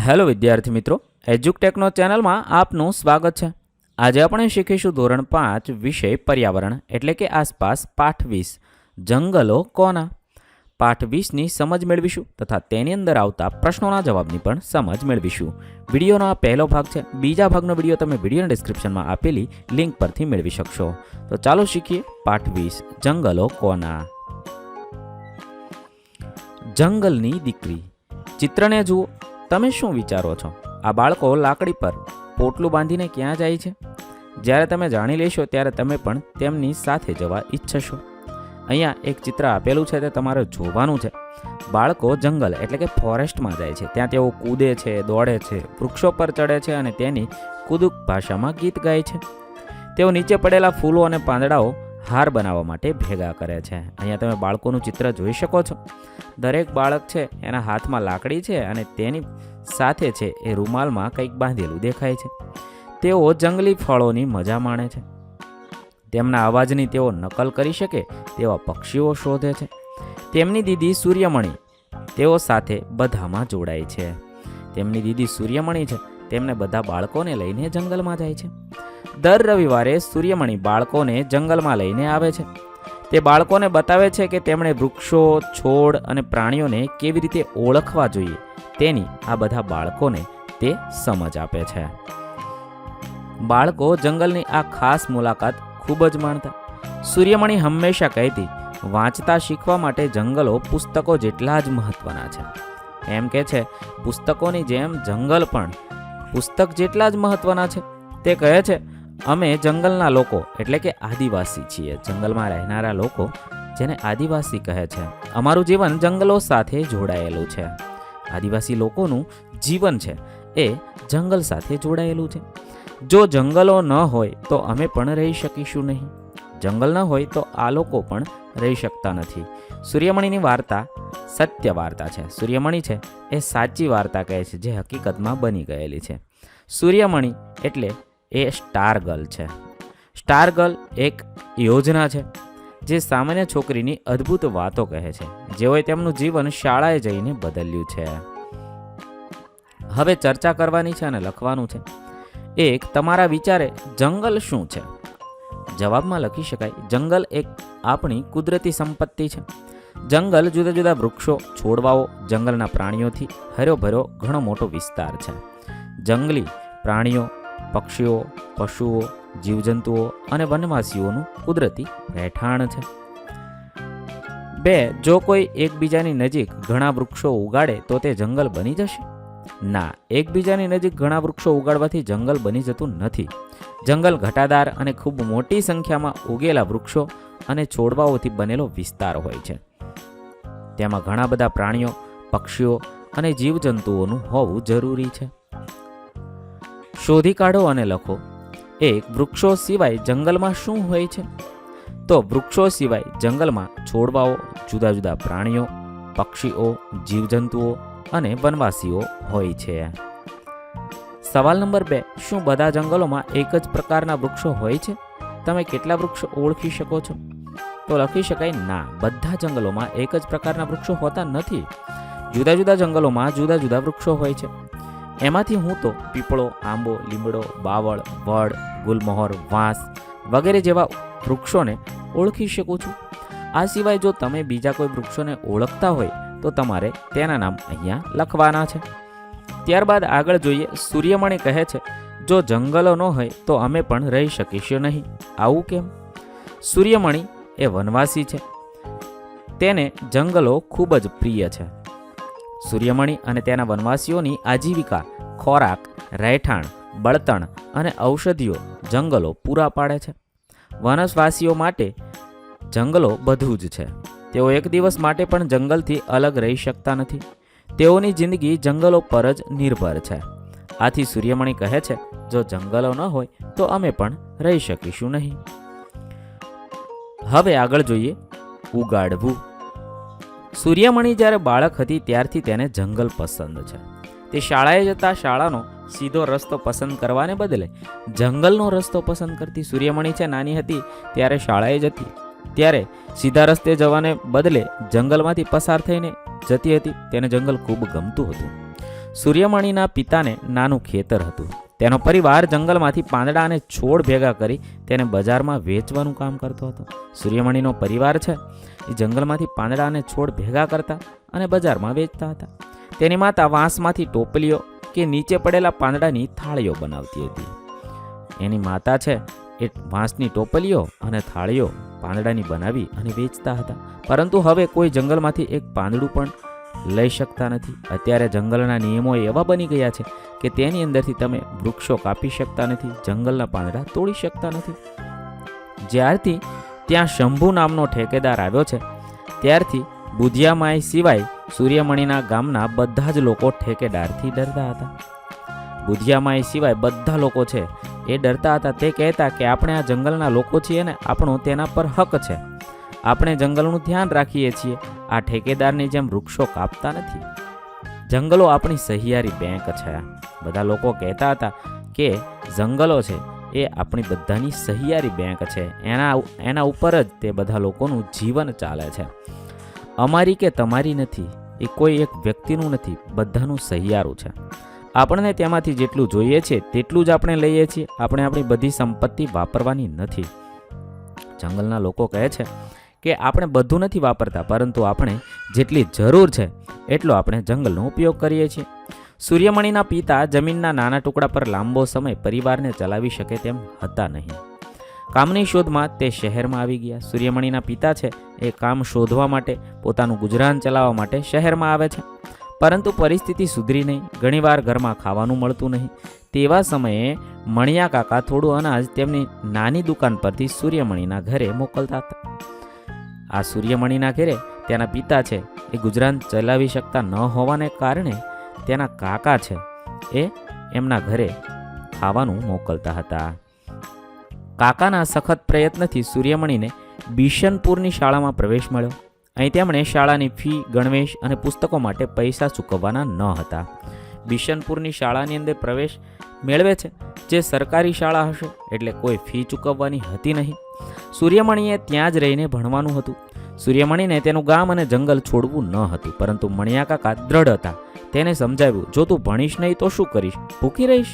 Hello વિદ્યાર્થી મિત્રો, એજ્યુકટેકનો ચેનલમાં આપનું સ્વાગત છે। આજે આપણે શીખીશું ધોરણ 5 વિષય પર્યાવરણ એટલે કે આસપાસ પાઠ 20 જંગલો કોના। પાઠ 20ની સમજ મેળવીશું તથા તેની અંદર આવતા પ્રશ્નોના જવાબની પણ સમજ મેળવીશું। વિડીયોનો આ પહેલો ભાગ છે। બીજા ભાગનો વિડીયો તમે વિડીયોના ડિસ્ક્રિપ્શનમાં આપેલી લિંક પરથી મેળવી શકશો। તો ચાલો શીખીએ પાઠ 20 જંગલો કોના। જંગલની દીકરી। ચિત્રને જુઓ। તમે શું વિચારો છો? આ બાળકો લાકડી પર પોટલું બાંધીને ક્યાં જાય છે? જ્યારે તમે જાણી લેશો ત્યારે તમે પણ તેમની સાથે જવા ઈચ્છશો। અહીંયા એક ચિત્ર આપેલું છે તે તમારે જોવાનું છે। બાળકો જંગલ એટલે કે ફોરેસ્ટમાં જાય છે। ત્યાં તેઓ કૂદે છે, દોડે છે, વૃક્ષો પર ચડે છે અને તેની કુદુક ભાષામાં ગીત ગાય છે। તેઓ નીચે પડેલા ફૂલો અને પાંદડાઓ હાર બનાવવા માટે ભેગા કરે છે। અહીંયા તમે બાળકોનું ચિત્ર જોઈ શકો છો। દરેક બાળક છે એના હાથમાં લાકડી છે અને તેની સાથે છે એ રૂમાલમાં કંઈક બાંધેલું દેખાય છે। તેઓ જંગલી ફળોની મજા માણે છે। તેમના અવાજની તેઓ નકલ કરી શકે તેવા પક્ષીઓ શોધે છે। તેમની દીદી સૂર્યમણી તેઓ સાથે બધામાં જોડાય છે। તેમની દીદી સૂર્યમણી છે તેમને બધા બાળકોને લઈને જંગલમાં જાય છે। દર રવિવારે સૂર્યમણી બાળકોને જંગલમાં લઈને આવે છે। તે બાળકોને બતાવે છે કે તેમણે વૃક્ષો, છોડ અને પ્રાણીઓને કેવી રીતે ઓળખવા જોઈએ તેની આ બધા બાળકોને તે સમજ આપે છે। બાળકો જંગલની આ ખાસ મુલાકાત ખૂબ જ માણતા। સૂર્યમણી હંમેશા કહેતી, વાંચતા શીખવા માટે જંગલો પુસ્તકો જેટલા જ મહત્વના છે। એમ કે છે, પુસ્તકોની જેમ જંગલ પણ પુસ્તક જેટલા જ મહત્વના છે। તે કહે છે, અમે જંગલના લોકો એટલે કે આદિવાસી છીએ। જંગલમાં રહેનારા લોકો જેને આદિવાસી કહે છે। અમારું જીવન જંગલો સાથે જોડાયેલું છે। આદિવાસી લોકોનું જીવન છે એ જંગલ સાથે જોડાયેલું છે। જો જંગલો ન હોય તો અમે પણ રહી શકીશું નહીં। જંગલ ન હોય તો આ લોકો પણ રહી શકતા નથી। સૂર્યમણીની વાર્તા સત્ય વાર્તા છે। સૂર્યમણી છે એ સાચી વાર્તા કહે છે જે હકીકતમાં બની ગયેલી છે। સૂર્યમણી એટલે એ સ્ટાર ગર્લ છે। સ્ટાર ગર્લ એક યોજના છે જે સામાન્ય છોકરીની અદ્ભુત વાતો કહે છે જેઓએ તેમનું જીવન શાળાએ જઈને બદલ્યું છે। હવે ચર્ચા કરવાની છે અને લખવાનું છે। એક, તમારા વિચારે જંગલ શું છે? જવાબમાં લખી શકાય, જંગલ એક આપણી કુદરતી સંપત્તિ છે। જંગલ જુદા જુદા વૃક્ષો, છોડવાઓ, જંગલના પ્રાણીઓથી હર્યોભર્યો ઘણો મોટો વિસ્તાર છે। જંગલી પ્રાણીઓ, પક્ષીઓ, પશુઓ, જીવજંતુઓ અને વનવાસીઓનું કુદરતી રહેઠાણ છે। 2, જો કોઈ એકબીજાની નજીક ઘણા વૃક્ષો ઉગાડે તો તે જંગલ બની જશે? ના, એકબીજાની નજીક ઘણા વૃક્ષો ઉગાડવાથી જંગલ બની જતું નથી। જંગલ ઘટાદાર અને ખૂબ મોટી સંખ્યામાં ઉગેલા વૃક્ષો અને છોડવાઓથી બનેલો વિસ્તાર હોય છે। તેમાં ઘણા બધા પ્રાણીઓ, પક્ષીઓ અને જીવજંતુઓનું હોવું જરૂરી છે। શોધી કાઢો અને લખો। 1, વૃક્ષો સિવાય જંગલમાં શું હોય છે? તો વૃક્ષો સિવાય જંગલમાં છોડવાઓ, જુદા જુદા પ્રાણીઓ, પક્ષીઓ, જીવજંતુઓ અને વનવાસીઓ હોય છે। સવાલ નંબર 2, શું બધા જંગલોમાં એક જ પ્રકારના વૃક્ષો હોય છે? તમે કેટલા વૃક્ષો ઓળખી શકો છો? તો લખી શકાય, ના, બધા જંગલોમાં એક જ પ્રકારના વૃક્ષો હોતા નથી। જુદા જુદા જંગલોમાં જુદા જુદા વૃક્ષો હોય છે। એમાંથી હું તો પીપળો, આંબો, લીમડો, બાવળ, વડ, ગુલમહોર, વાંસ વગેરે જેવા વૃક્ષોને ઓળખી શકું છું। આ સિવાય જો તમે બીજા કોઈ વૃક્ષોને ઓળખતા હોય તો તમારે તેના નામ અહીંયા લખવાના છે। ત્યારબાદ આગળ જોઈએ। સૂર્યમણી કહે છે, જો જંગલો ન હોય તો અમે પણ રહી શકીશું નહીં। આવું કેમ? સૂર્યમણી એ વનવાસી છે। તેને જંગલો ખૂબ જ પ્રિય છે। સૂર્યમણી અને તેના વનવાસીઓની આજીવિકા, ખોરાક, રહેઠાણ, બળતણ અને ઔષધિઓ જંગલો પૂરા પાડે છે। વનવાસીઓ માટે જંગલો બધું જ છે। તેઓ એક દિવસ માટે પણ જંગલથી અલગ રહી શકતા નથી। તેઓની જિંદગી જંગલો પર જ નિર્ભર છે। આથી સૂર્યમણી કહે છે, જો જંગલો ન હોય તો અમે પણ રહી શકીશું નહીં। હવે આગળ જોઈએ, ઉગાડવું। સૂર્યમણી જ્યારે બાળક હતી ત્યારથી તેને જંગલ પસંદ છે। તે શાળાએ જતા શાળાનો સીધો રસ્તો પસંદ કરવાને બદલે જંગલનો રસ્તો પસંદ કરતી। સૂર્યમણી છે નાની હતી ત્યારે શાળાએ જતી ત્યારે સીધા રસ્તે જવાને બદલે જંગલમાંથી પસાર થઈને જતી હતી। તેને જંગલ ખૂબ ગમતું હતું। સૂર્યમણીના પિતાને નાનું ખેતર હતું. તેનો પરિવાર જંગલમાંથી પાંદડા અને છોડ ભેગા કરી તેને બજારમાં વેચવાનું કામ કરતો હતો. સૂર્યમણીનો પરિવાર છે એ જંગલમાંથી પાંદડા અને છોડ ભેગા કરતા અને બજારમાં વેચતા હતા. તેની માતા વાંસમાંથી ટોપલીઓ કે નીચે પડેલા પાંદડાની થાળીઓ બનાવતી હતી. એની માતા છે એ વાંસની ટોપલીઓ અને થાળીઓ પાંદડાની બનાવી અને વેચતા હતા. પરંતુ હવે કોઈ જંગલમાંથી એક પાંદડું પણ લઈ શકતા નથી. અત્યારે જંગલના નિયમો એવા બની ગયા છે કે તેની અંદરથી તમે વૃક્ષો કાપી શકતા નથી, જંગલના પાંદડા તોડી શકતા નથી. જ્યારથી ત્યાં શંભુ નામનો ઠેકેદાર આવ્યો છે ત્યારથી બુધિયામાઈ સિવાય સૂર્યમણીના ગામના બધા જ લોકો ઠેકેદારથી ડરતા હતા. બુધિયામાઈ સિવાય બધા લોકો છે એ ડરતા હતા. તે કહેતા કે આપણે આ જંગલના લોકો છીએ ને આપણો તેના પર હક છે. આપણે જંગલનું ધ્યાન રાખીએ છીએ. આ ઠેકેદારની જેમ વૃક્ષો કાપતા નથી. જંગલો આપણી સહિયારી બેંક છે. બધા લોકો કહેતા હતા કે જંગલો છે એ આપણી બધાની સહિયારી બેંક છે. એના ઉપર જ તે બધા લોકોનું જીવન ચાલે છે. અમારી કે તમારી નથી, એ કોઈ એક વ્યક્તિનું નથી, બધાનું સહિયારું છે. આપણને તેમાંથી જેટલું જોઈએ છે તેટલું જ આપણે લઈએ છીએ. આપણે આપણી બધી સંપત્તિ વાપરવાની નથી. જંગલના લોકો કહે છે કે આપણે બધું નથી વાપરતા, પરંતુ આપણે જેટલી જરૂર છે એટલો આપણે જંગલનો ઉપયોગ કરીએ છીએ. સૂર્યમણીના પિતા જમીનના નાના ટુકડા પર લાંબો સમય પરિવારને ચલાવી શકે તેમ હતા નહીં. કામની શોધમાં તે શહેરમાં આવી ગયા. સૂર્યમણીના પિતા છે એ કામ શોધવા માટે, પોતાનું ગુજરાન ચલાવવા માટે શહેરમાં આવે છે. પરંતુ પરિસ્થિતિ સુધરી નહીં. ઘણીવાર ઘરમાં ખાવાનું મળતું નહીં. તેવા સમયે મણિયા કાકા થોડું અનાજ તેમની નાની દુકાન પરથી સૂર્યમણીના ઘરે મોકલતા હતા. આ સૂર્યમણીના ઘરે તેના પિતા છે એ ગુજરાન ચલાવી શકતા ન હોવાને કારણે તેના કાકા છે એ એમના ઘરે ખાવાનું મોકલતા હતા. કાકાના સખત પ્રયત્નથી સૂર્યમણીને બિશનપુરની શાળામાં પ્રવેશ મળ્યો. અહીં તેમણે શાળાની ફી, ગણવેશ અને પુસ્તકો માટે પૈસા ચૂકવવાના ન હતા. બિશનપુરની શાળાની અંદર પ્રવેશ મેળવે છે જે સરકારી શાળા હશે એટલે કોઈ ફી ચૂકવવાની હતી નહીં. સૂર્યમણીએ ત્યાં જ રહીને ભણવાનું હતું. સૂર્યમણીને તેનું ગામ અને જંગલ છોડવું ન હતું, પરંતુ મણિયા કાકા દ્રઢ હતા. તેને સમજાવ્યું, જો તું ભણીશ નહીં તો શું કરીશ? ભૂખી રહીશ?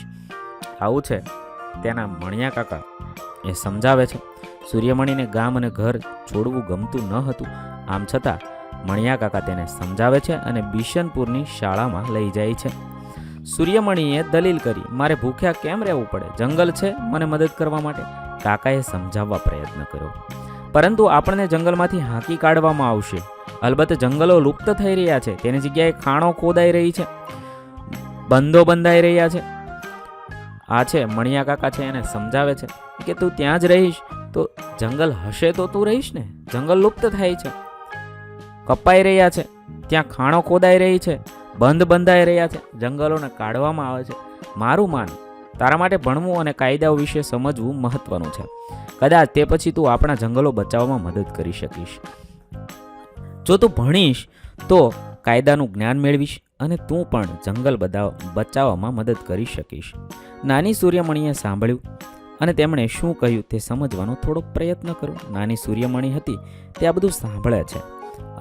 આવું છે તેના મણિયા કાકા એ સમજાવે છે. સૂર્યમણીને ગામ અને ઘર છોડવું ગમતું ન હતું. આમ છતાં મણિયા કાકા તેને સમજાવે છે અને બિશનપુરની શાળામાં લઈ જાય છે. સૂર્યમણીએ દલીલ કરી, મારે ભૂખ્યા કેમ રહેવું પડે? જંગલ છે મને મદદ કરવા માટે. કાકાએ સમજાવવા પ્રયત્ન કર્યો, પરંતુ આપણને જંગલમાંથી હાંકી કાઢવામાં આવશે. અલબત્ત જંગલો લુપ્ત થઈ રહ્યા છે. તેની જગ્યાએ ખાણો ખોદાઈ રહી છે, બંધો બંધાઈ રહ્યા છે. આ છે મણિયા કાકા છે એને સમજાવે છે કે તું ત્યાં જ રહીશ તો જંગલ હશે તો તું રહીશ ને. જંગલ લુપ્ત થાય છે, કપાઈ રહ્યા છે, ત્યાં ખાણો ખોદાઈ રહી છે, બંધ બંધાઈ રહ્યા છે, જંગલોને કાઢવામાં આવે છે. મારું માન, તારા માટે ભણવું અને કાયદાઓ વિશે સમજવું મહત્વનું છે. કદાચ તે પછી તું આપણા જંગલો બચાવવામાં મદદ કરી શકીશ. જો તું ભણીશ તો કાયદાનું જ્ઞાન મેળવીશ અને તું પણ જંગલ બચાવવામાં મદદ કરી શકીશ. નાની સૂર્યમણીએ સાંભળ્યું અને તેમણે શું કહ્યું તે સમજવાનો થોડો પ્રયત્ન કર્યો. નાની સૂર્યમણી હતી તે આ બધું સાંભળે છે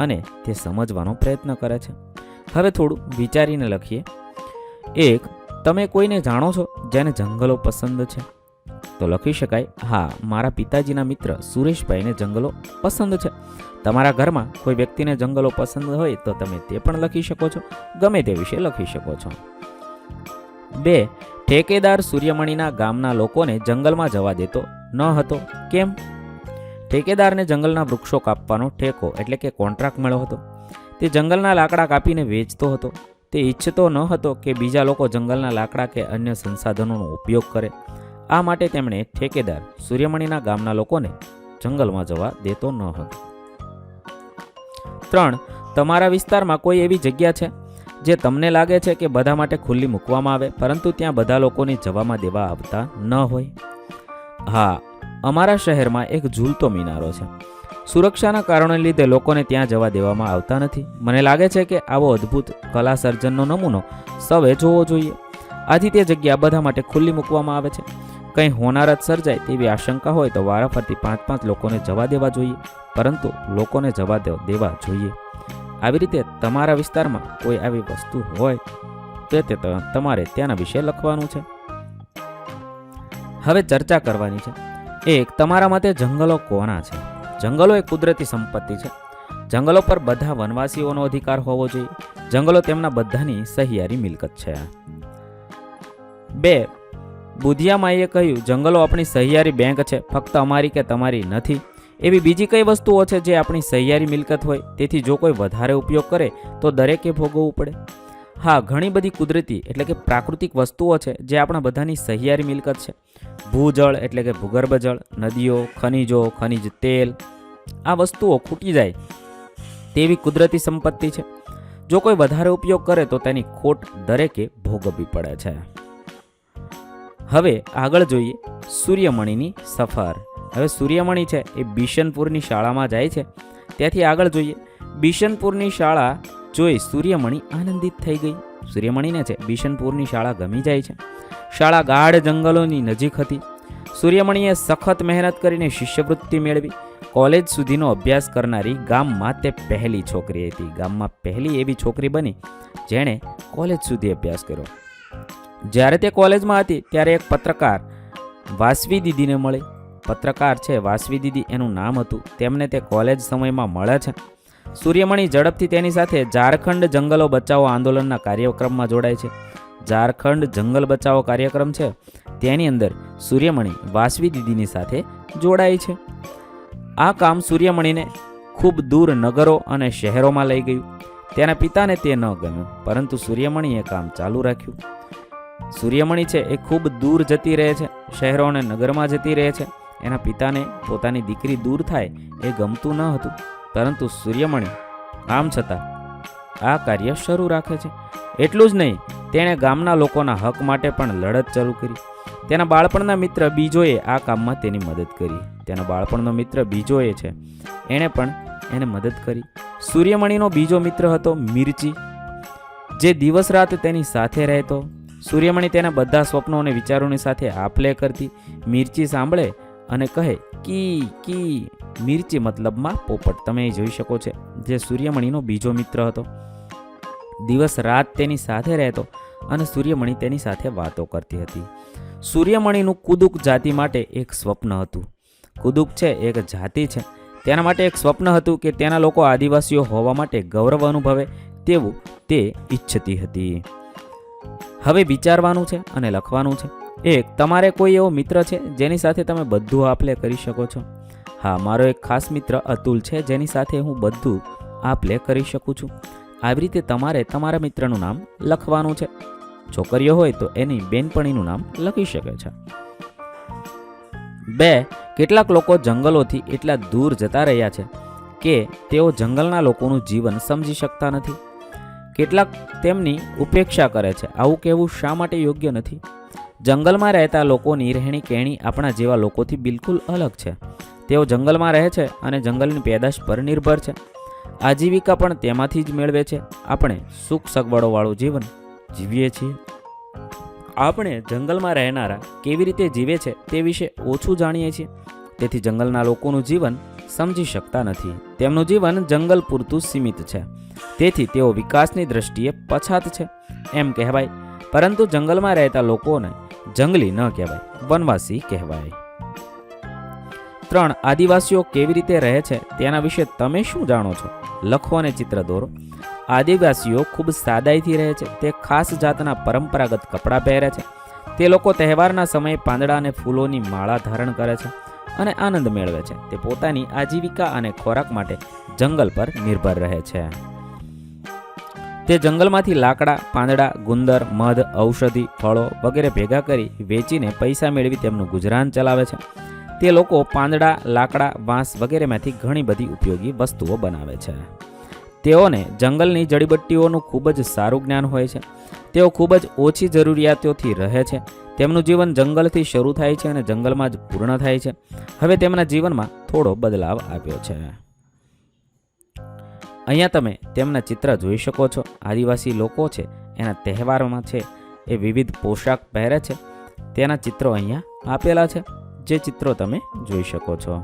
અને તે સમજવાનો પ્રયત્ન કરે છે. હવે થોડું વિચારીને લખીએ. 1. તમે કોઈને જાણો છો જેને જંગલો પસંદ છે? તો લખી શકાય, હા, મારા પિતાજીના મિત્ર સુરેશભાઈને જંગલો પસંદ છે. તમારા ઘરમાં કોઈ વ્યક્તિને જંગલો પસંદ હોય તો તમે તે પણ લખી શકો છો. ગમે તે વિશે લખી શકો છો. 2. ઠેકેદાર સૂર્યમણીના ગામના લોકોને જંગલમાં જવા દેતો ન હતો. કેમ? ઠેકેદારને જંગલના વૃક્ષો કાપવાનો ઠેકો એટલે કે કોન્ટ્રાક્ટ મળ્યો હતો. તે જંગલના લાકડા કાપીને વેચતો હતો. તે ઈચ્છતો ન હતો કે બીજા લોકો જંગલના લાકડા કે અન્ય સંસાધનોનો ઉપયોગ કરે. આ માટે તેમણે ઠેકેદાર સૂર્યમણીના ગામના લોકોને જંગલમાં જવા દેતો ન હતો. 3. તમારા વિસ્તારમાં કોઈ એવી જગ્યા છે જે તમને લાગે છે કે બધા માટે ખુલ્લી મૂકવામાં આવે, પરંતુ ત્યાં બધા લોકોને જવામાં દેવા આવતા ન હોય? હા, અમારા શહેરમાં એક ઝૂલતો મિનારો છે. સુરક્ષાના કારણોને લીધે લોકોને ત્યાં જવા દેવામાં આવતા નથી. મને લાગે છે કે આવો અદ્ભુત કલા સર્જનનો નમૂનો સૌએ જોવો જોઈએ. આથી તે જગ્યા બધા માટે ખુલ્લી મૂકવામાં આવે છે. કંઈ હોનારત સર્જાય તેવી આશંકા હોય તો વારાફરતી 5-5 લોકોને જવા દેવા જોઈએ, પરંતુ લોકોને જવા દેવા જોઈએ. આવી રીતે તમારા વિસ્તારમાં કોઈ આવી વસ્તુ હોય તમારે તેના વિશે લખવાનું છે. હવે ચર્ચા કરવાની છે. 1. તમારા મતે જંગલો કોના છે? જંગલો એ કુદરતી સંપત્તિ છે. જંગલો પર બધા વનવાસીઓનો અધિકાર હોવો જોઈએ. જંગલો તેમના બધાની સહિયારી મિલકત છે. 2. બુધિયામાઈએ કહ્યું, જંગલો આપણી સહિયારી બેંક છે, ફક્ત અમારી કે તમારી નથી. એવી બીજી કઈ વસ્તુઓ છે જે આપણી સહિયારી મિલકત હોય, તેથી જો કોઈ વધારે ઉપયોગ કરે તો દરેકે ભોગવવું પડે? હા, ઘણી બધી કુદરતી એટલે કે પ્રાકૃતિક વસ્તુઓ છે જે આપણા બધાની સહિયારી મિલકત છે. ભૂજળ એટલે કે ભૂગર્ભ જળ, નદીઓ, ખનિજો, ખનિજ તેલ, આ વસ્તુઓ ખૂટી જાય તેવી કુદરતી સંપત્તિ છે. જો કોઈ વધારે ઉપયોગ કરે તો તેની ખોટ દરેકે ભોગવવી પડે છે. હવે આગળ જોઈએ સૂર્યમણીની સફર. હવે સૂર્યમણી છે એ બિશનપુરની શાળામાં જાય છે. ત્યાંથી આગળ જોઈએ. બિશનપુરની શાળા જોઈ સૂર્યમણી આનંદિત થઈ ગઈ. સૂર્યમણીને છે બિશનપુરની શાળા ગમી જાય છે. શાળા ગાઢ જંગલોની નજીક હતી. સૂર્યમણીએ સખત મહેનત કરીને શિષ્યવૃત્તિ મેળવી. કોલેજ સુધીનો અભ્યાસ કરનારી ગામમાં તે પહેલી છોકરી હતી. ગામમાં પહેલી એવી છોકરી બની જેણે કોલેજ સુધી અભ્યાસ કર્યો. જ્યારે તે કોલેજમાં હતી ત્યારે એક પત્રકાર વાસવી દીદીને મળી. પત્રકાર છે વાસવી દીદી એનું નામ હતું. તેમને તે કોલેજ સમયમાં મળે છે. સૂર્યમણી ઝડપથી તેની સાથે ઝારખંડ જંગલો બચાવો આંદોલનના કાર્યક્રમમાં જોડાય છે. ઝારખંડ જંગલ બચાવો કાર્યક્રમ છે તેની અંદર સૂર્યમણી વાસવી દીદીની સાથે જોડાય છે. આ કામ સૂર્યમણીને ખૂબ દૂર નગરો અને શહેરોમાં લઈ ગયું. તેના પિતાને તે ન ગમ્યું, પરંતુ સૂર્યમણીએ કામ ચાલુ રાખ્યું. સૂર્યમણી છે એ ખૂબ દૂર જતી રહે છે, શહેરો અને નગરમાં જતી રહે છે. એના પિતાને પોતાની દીકરી દૂર થાય એ ગમતું ન હતું, પરંતુ સૂર્યમણી આમ છતાં આ કાર્ય શરૂ રાખે છે. એટલું જ નહીં, તેણે ગામના લોકોના હક માટે પણ લડત શરૂ કરી. તેના બાળપણના મિત્ર બીજોએ આ કામમાં તેની મદદ કરી. તેના બાળપણનો મિત્ર બીજોએ છે એણે પણ એને મદદ કરી. સૂર્યમણીનો બીજો મિત્ર હતો મિર્ચી, જે દિવસ રાત તેની સાથે રહેતો. સૂર્યમણી તેના બધા સ્વપ્નો અને વિચારોની સાથે આપલે કરતી. મિર્ચી સાંભળે અને કહે કી કી. મિર્ચી મતલબમાં પોપટ. તમે એ જોઈ શકો છો, જે સૂર્યમણીનો બીજો મિત્ર હતો. દિવસ રાત તેની સાથે રહેતો અને સૂર્યમણી તેની સાથે વાતો કરતી હતી. સૂર્યમણીનું કુદુક જાતિ માટે એક સ્વપ્ન હતું. કુદુક છે એક જાતિ છે. તેના માટે એક સ્વપ્ન હતું કે તેના લોકો આદિવાસીઓ હોવા માટે ગૌરવ અનુભવે તેવું તે ઈચ્છતી હતી. હવે વિચારવાનું છે અને લખવાનું છે. 1. તમારે કોઈ એવો મિત્ર છે જેની સાથે તમે બધું આપલે કરી શકો છો? હા, મારો એક ખાસ મિત્ર અતુલ છે જેની સાથે હું બધું આપલે કરી શકું છું. આવી રીતે તમારે તમારા મિત્રનું નામ લખવાનું છે. છોકરીઓ હોય તો એની બેનપણીનું નામ લખી શકે છે. 2. કેટલાક લોકો જંગલોથી એટલા દૂર જતા રહ્યા છે કે તેઓ જંગલના લોકોનું જીવન સમજી શકતા નથી. કેટલાક તેમની ઉપેક્ષા કરે છે. આવું કહેવું શા માટે યોગ્ય નથી? જંગલમાં રહેતા લોકોની રહેણી કહેણી આપણા જેવા લોકોથી બિલકુલ અલગ છે. તેઓ જંગલમાં રહે છે અને જંગલની પેદાશ પર નિર્ભર છે. આજીવિકા પણ તેમાંથી જ મેળવે છે. આપણે સુખ સગવડોવાળું જીવન જીવીએ છીએ. આપણે જંગલમાં રહેનારા કેવી રીતે જીવે છે તે વિશે ઓછું જાણીએ છીએ. તેથી જંગલના લોકોનું જીવન સમજી શકતા નથી. તેમનું જીવન જંગલ પૂરતું સીમિત છે. તેથી તેઓ વિકાસની દ્રષ્ટિએ પછાત છે એમ કહેવાય. પરંતુ જંગલમાં રહેતા લોકોને જંગલી ન કહેવાય, વનવાસી કહેવાય. 3. આદિવાસીઓ કેવી રીતે રહે છે તેના વિશે તમે શું જાણો છો? લખો અને ચિત્ર દોરો. આદિવાસીઓ ખૂબ સાદાઈથી રહે છે. તે ખાસ જાતના પરંપરાગત કપડાં પહેરે છે. તે લોકો તહેવારના સમયે પાંદડા અને ફૂલોની માળા ધારણ કરે છે અને આનંદ મેળવે છે. તે પોતાની આજીવિકા અને ખોરાક માટે જંગલ પર નિર્ભર રહે છે. તે જંગલમાંથી લાકડા, પાંદડા, ગુંદર, મધ, ઔષધિ, ફળો વગેરે ભેગા કરી વેચીને પૈસા મેળવી તેમનું ગુજરાન ચલાવે છે. તે લોકો પાંદડા, લાકડા, વાંસ વગેરેમાંથી ઘણી બધી ઉપયોગી વસ્તુઓ બનાવે છે. તેઓને જંગલની જડીબટ્ટીઓનું ખૂબ જ સારું જ્ઞાન હોય છે. તેઓ ખૂબ જ ઓછી જરૂરિયાતોથી રહે છે. તેમનું જીવન જંગલથી શરૂ થાય છે અને જંગલમાં જ પૂર્ણ થાય છે. હવે તેમના જીવનમાં થોડો બદલાવ આવ્યો છે. અહીંયા તમે તેમના ચિત્ર જોઈ શકો છો. આદિવાસી લોકો છે એના તહેવારોમાં છે એ વિવિધ પોશાક પહેરે છે. તેના ચિત્રો અહીંયા આપેલા છે, જે ચિત્રો તમે જોઈ શકો છો.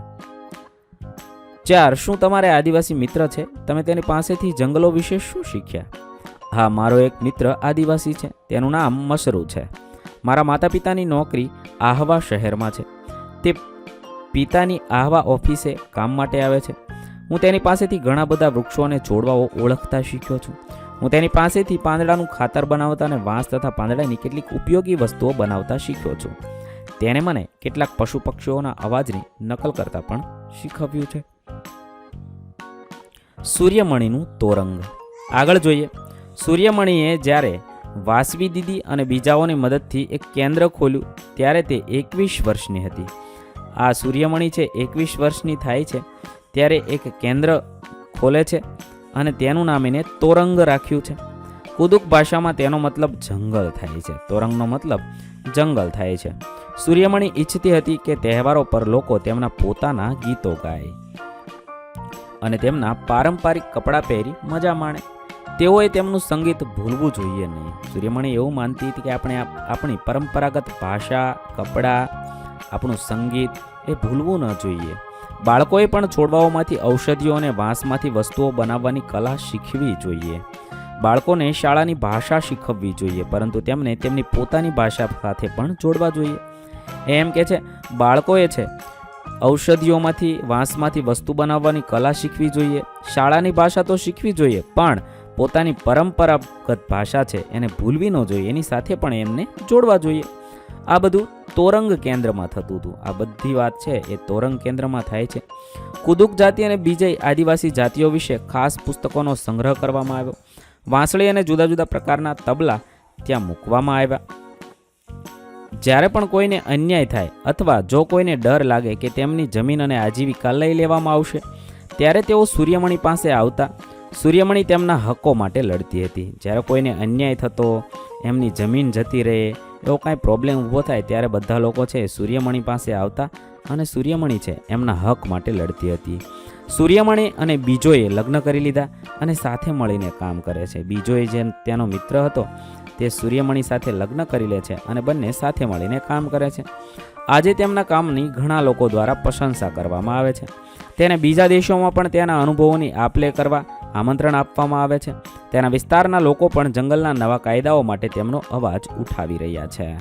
4. શું તમારે આદિવાસી મિત્ર છે? તમે તેની પાસેથી જંગલો વિશે શું શીખ્યા? હા, મારો એક મિત્ર આદિવાસી છે, તેનું નામ મશરૂ છે. મારા માતા પિતાની નોકરી આહવા શહેરમાં છે. તે પિતાની આહવા ઓફિસે કામ માટે આવે છે. હું તેની પાસેથી ઘણા બધા વૃક્ષો અને છોડવાઓ ઓળખતા શીખ્યો છું. હું તેની પાસેથી પાંદડાનું ખાતર બનાવતા અને વાંસ તથા પાંદડાની કેટલીક ઉપયોગી વસ્તુઓ બનાવતા શીખ્યો છું. તેણે મને કેટલાક પશુ પક્ષીઓના અવાજની નકલ કરતા પણ શીખવ્યું છે. સૂર્યમણીનું તોરંગ. આગળ જોઈએ. સૂર્યમણીએ જ્યારે વાસવી દીદી અને બીજાઓની મદદથી એક કેન્દ્ર ખોલ્યું ત્યારે તે 21 વર્ષની હતી. આ સૂર્યમણી છે 21 વર્ષની થાય છે ત્યારે એક કેન્દ્ર ખોલે છે અને તેનું નામ એને તોરંગ રાખ્યું છે. કુદુક ભાષામાં તેનો મતલબ જંગલ થાય છે. તોરંગનો મતલબ જંગલ થાય છે. સૂર્યમણી ઈચ્છતી હતી કે તહેવારો પર લોકો તેમના પોતાના ગીતો ગાય અને તેમના પારંપરિક કપડાં પહેરી મજા માણે. તેઓએ તેમનું સંગીત ભૂલવું જોઈએ નહીં. સૂર્યમણી એવું માનતી હતી કે આપણે આપણી પરંપરાગત ભાષા, કપડાં, આપણું સંગીત એ ભૂલવું ન જોઈએ. બાળકોએ પણ છોડવાઓમાંથી ઔષધિઓ અને વાંસમાંથી વસ્તુઓ બનાવવાની કલા શીખવી જોઈએ. બાળકોને શાળાની ભાષા શીખવવી જોઈએ, પરંતુ તેમને તેમની પોતાની ભાષા સાથે પણ જોડવા જોઈએ. એમ કે છે બાળકોએ છે ઔષધિઓમાંથી વાંસમાંથી વસ્તુ બનાવવાની કલા શીખવી જોઈએ. શાળાની ભાષા તો શીખવી જોઈએ, પણ પોતાની પરંપરાગત ભાષા છે એને ભૂલવી ન જોઈએ. એની સાથે પણ એમને જોડવા જોઈએ. આ બધું તોરંગ કેન્દ્રમાં થતું હતું. આ બધી વાત છે એ તોરંગ કેન્દ્રમાં થાય છે. કુદુક જાતિ અને બીજી આદિવાસી જાતિઓ વિશે ખાસ પુસ્તકોનો સંગ્રહ કરવામાં આવ્યો. વાંસળી અને જુદા જુદા પ્રકારના તબલા ત્યાં મૂકવામાં આવ્યા. જ્યારે પણ કોઈને અન્યાય થાય અથવા જો કોઈને ડર લાગે કે તેમની જમીન અને આજીવિકા લઈ લેવામાં આવશે, ત્યારે તેઓ સૂર્યમણી પાસે આવતા. સૂર્યમણી તેમના હકો માટે લડતી હતી. જ્યારે કોઈને અન્યાય થતો, એમની જમીન જતી રહે, એવો કાંઈ પ્રોબ્લેમ ઊભો થાય ત્યારે બધા લોકો છે સૂર્યમણી પાસે આવતા અને સૂર્યમણી છે એમના હક માટે લડતી હતી. સૂર્યમણી અને બીજોએ લગ્ન કરી લીધા અને સાથે મળીને કામ કરે છે. બીજોએ જે તેનો મિત્ર હતો તે સૂર્યમણી સાથે લગ્ન કરી લે છે અને બંને સાથે મળીને કામ કરે છે. આજે તેમના કામની ઘણા લોકો દ્વારા પ્રશંસા કરવામાં આવે છે. તેને બીજા દેશોમાં પણ તેના અનુભવોની આપ-લે કરવા આમંત્રણ આપવામાં આવે છે. તેના વિસ્તારના લોકો પણ જંગલના નવા કાયદાઓ માટે તેમનો અવાજ ઉઠાવી રહ્યા છે.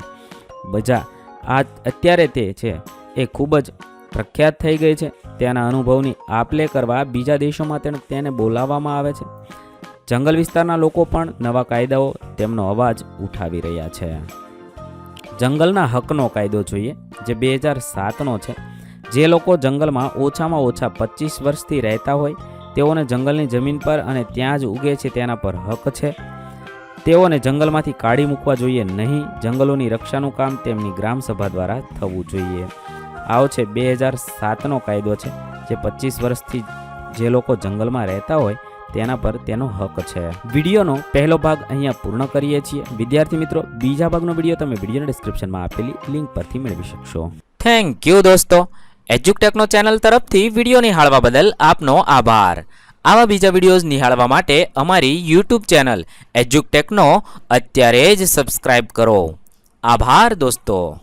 અત્યારે તે છે એ ખૂબ જ પ્રખ્યાત થઈ ગઈ છે. તેના અનુભવની આપ-લે કરવા બીજા દેશોમાં તેને બોલાવવામાં આવે છે. જંગલ વિસ્તારના લોકો પણ નવા કાયદાઓ તેમનો અવાજ ઉઠાવી રહ્યા છે. જંગલના હકનો કાયદો જોઈએ, જે 2007નો છે. જે લોકો જંગલમાં ઓછામાં ઓછા 25 વર્ષથી રહેતા હોય તેઓને જંગલની જમીન પર અને ત્યાં જ ઉગે છે તેના પર હક છે. તેઓને જંગલમાંથી કાઢી મૂકવા જોઈએ નહીં. જંગલોની રક્ષાનું કામ તેમની ગ્રામસભા દ્વારા થવું જોઈએ. આવો છે 2007નો કાયદો છે, જે 25 વર્ષથી જે લોકો જંગલમાં રહેતા હોય તેના પર તેનો હક છે. વિડીયોનો પહેલો ભાગ અહીંયા પૂર્ણ કરીએ છીએ. વિદ્યાર્થી મિત્રો, બીજા ભાગનો વિડીયો તમે વિડીયોના ડિસ્ક્રિપ્શનમાં આપેલી લિંક પરથી મેળવી શકશો. થેન્ક યુ દોસ્તો. એજ્યુકટેકનો ચેનલ તરફથી વિડીયો નિહાળવા બદલ આપનો આભાર. આવા બીજા વિડીયોઝ નિહાળવા માટે અમારી યુટ્યુબ ચેનલ એજ્યુકટેકનો અત્યારે જ સબસ્ક્રાઇબ કરો. આભાર દોસ્તો.